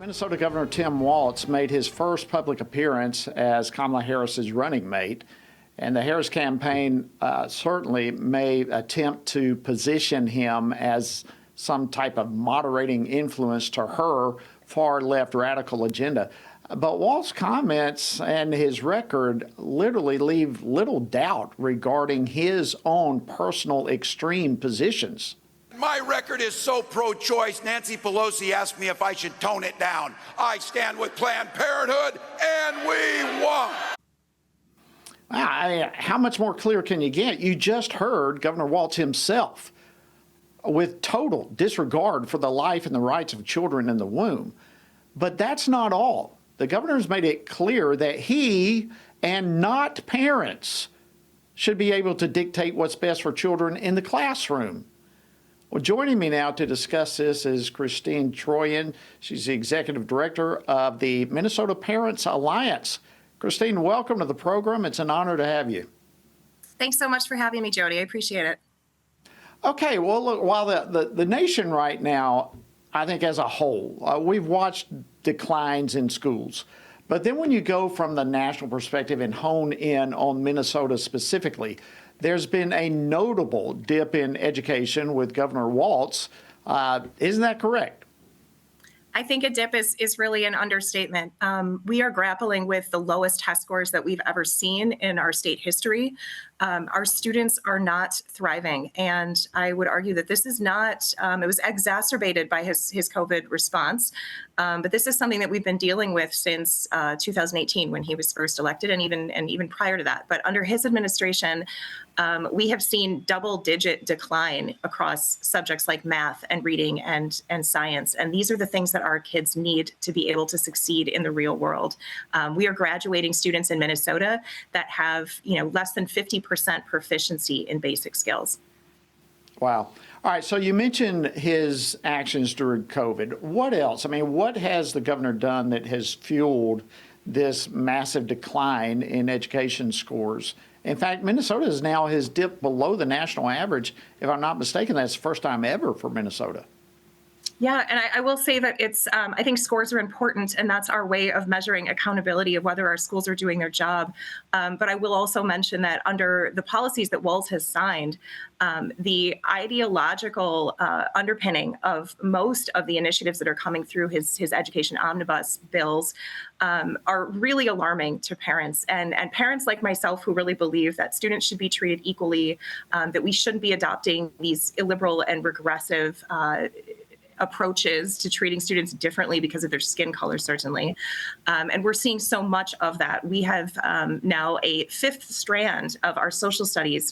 Minnesota Governor Tim Walz made his first public appearance as Kamala Harris's running mate, and the Harris campaign certainly may attempt to position him as some type of moderating influence to her far-left radical agenda. But Walz's comments and his record literally leave little doubt regarding his own personal extreme positions. My record is so pro-choice, Nancy Pelosi asked me if I should tone it down. I stand with Planned Parenthood, and we won. How much more clear can you get? You just heard Governor Walz himself with total disregard for the life and the rights of children in the womb. But that's not all. The governor's made it clear that he and not parents should be able to dictate what's best for children in the classroom. Well, joining me now to discuss this is Cristine Trooien. She's the executive director of the Minnesota Parents Alliance. Cristine, welcome to the program. It's an honor to have you. Thanks so much for having me, Jody. I appreciate it. Okay, well, look, while the nation right now, I think as a whole, we've watched declines in schools. But then when you go from the national perspective and hone in on Minnesota specifically, there's been a notable dip in education with Governor Walz. Isn't that correct? I think a dip is really an understatement. We are grappling with the lowest test scores that we've ever seen in our state history. Our students are not thriving. And I would argue that this is not, it was exacerbated by his COVID response. But this is something that we've been dealing with since 2018 when he was first elected and even prior to that. But under his administration, we have seen double-digit decline across subjects like math and reading and science. And these are the things that our kids need to be able to succeed in the real world. We are graduating students in Minnesota that have, less than 50% proficiency in basic skills. Wow. All right. So you mentioned his actions during COVID. What else? I mean, what has the governor done that has fueled this massive decline in education scores? In fact, Minnesota has dipped below the national average. If I'm not mistaken, that's the first time ever for Minnesota. Yeah, and I will say that it's, I think scores are important, and that's our way of measuring accountability of whether our schools are doing their job. But I will also mention that under the policies that Walz has signed, the ideological underpinning of most of the initiatives that are coming through his education omnibus bills are really alarming to parents and parents like myself who really believe that students should be treated equally, that we shouldn't be adopting these illiberal and regressive approaches to treating students differently because of their skin color, certainly. And we're seeing so much of that. We have now a fifth strand of our social studies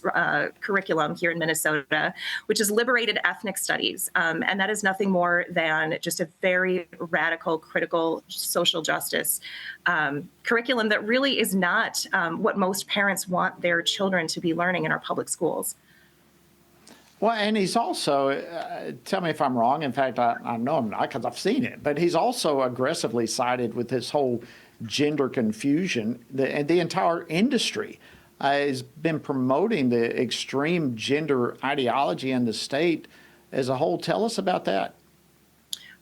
curriculum here in Minnesota, which is liberated ethnic studies. And that is nothing more than just a very radical, critical social justice curriculum that really is not what most parents want their children to be learning in our public schools. Well, and he's also, tell me if I'm wrong, in fact, I know I'm not because I've seen it, but he's also aggressively sided with this whole gender confusion. And the entire industry has been promoting the extreme gender ideology in the state as a whole. Tell us about that.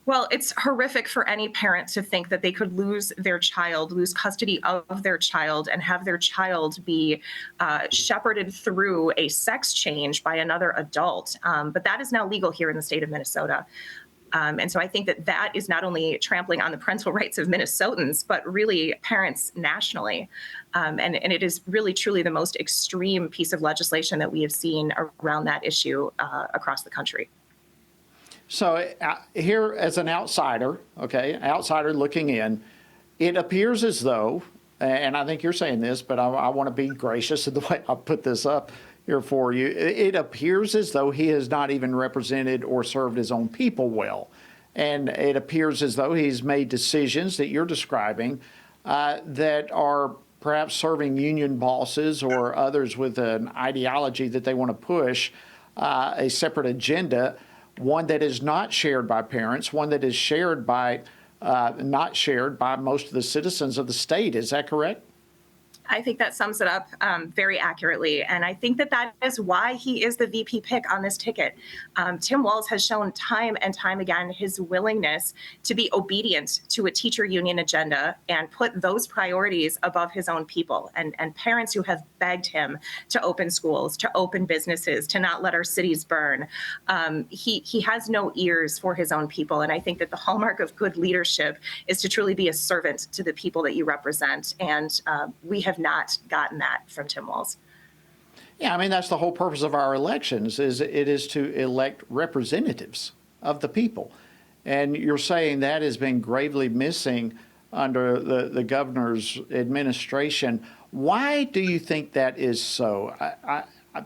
Well, it's horrific for any parent to think that they could lose their child, lose custody of their child, and have their child be shepherded through a sex change by another adult. But that is now legal here in the state of Minnesota. And so I think that is not only trampling on the parental rights of Minnesotans, but really parents nationally. And it is really, truly the most extreme piece of legislation that we have seen around that issue across the country. So here as an outsider, outsider looking in, it appears as though, and I think you're saying this, but I want to be gracious in the way I put this up here for you. It appears as though he has not even represented or served his own people well. And it appears as though he's made decisions that you're describing that are perhaps serving union bosses or others with an ideology that they want to push, a separate agenda, one that is not shared by parents, one that is shared by, not shared by most of the citizens of the state. Is that correct? I think that sums it up very accurately. And I think that that is why he is the VP pick on this ticket. Tim Walz has shown time and time again his willingness to be obedient to a teacher union agenda and put those priorities above his own people and parents who have begged him to open schools, to open businesses, to not let our cities burn. He has no ears for his own people. And I think that the hallmark of good leadership is to truly be a servant to the people that you represent. And we have not gotten that from Tim Walz. Yeah, I mean, that's the whole purpose of our elections, is it is to elect representatives of the people. And you're saying that has been gravely missing under the governor's administration. Why do you think that is so?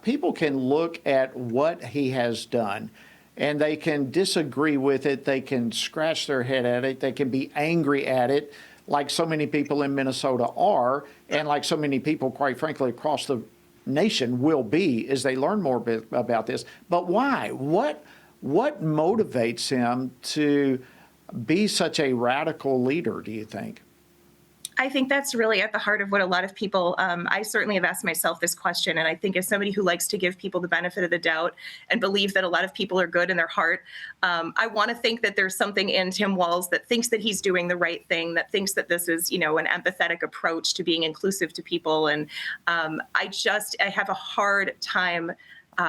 People can look at what he has done and they can disagree with it. They can scratch their head at it. They can be angry at it, like so many people in Minnesota are, and like so many people, quite frankly, across the nation will be as they learn more about this. But why? What motivates him to be such a radical leader, do you think? I think that's really at the heart of what a lot of people, I certainly have asked myself this question. And I think as somebody who likes to give people the benefit of the doubt and believe that a lot of people are good in their heart, I want to think that there's something in Tim Walz that thinks that he's doing the right thing, that thinks that this is, an empathetic approach to being inclusive to people. And I have a hard time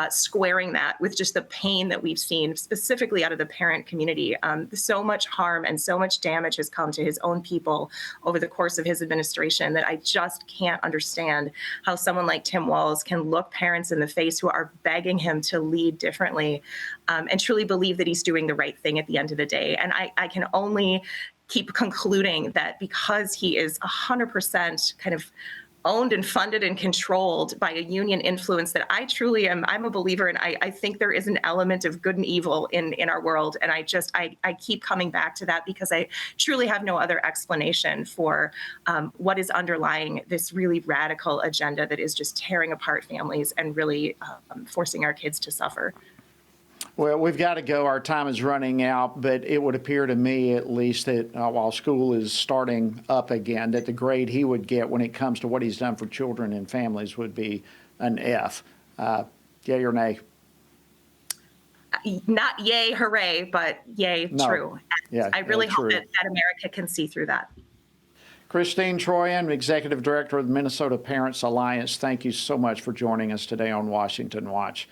squaring that with just the pain that we've seen specifically out of the parent community. So much harm and so much damage has come to his own people over the course of his administration that I just can't understand how someone like Tim Walz can look parents in the face who are begging him to lead differently and truly believe that he's doing the right thing at the end of the day. And I can only keep concluding that because he is 100% kind of owned and funded and controlled by a union influence that I truly am. I'm a believer, and I think there is an element of good and evil in our world. And I keep coming back to that because I truly have no other explanation for what is underlying this really radical agenda that is just tearing apart families and really forcing our kids to suffer. Well, we've got to go. Our time is running out, but it would appear to me, at least, that while school is starting up again, that the grade he would get when it comes to what he's done for children and families would be an F. Yay or nay? Not yay, hooray, but yay, no. True. Yeah, I really hope true. that America can see through that. Cristine Trooien, Executive Director of the Minnesota Parents Alliance, thank you so much for joining us today on Washington Watch.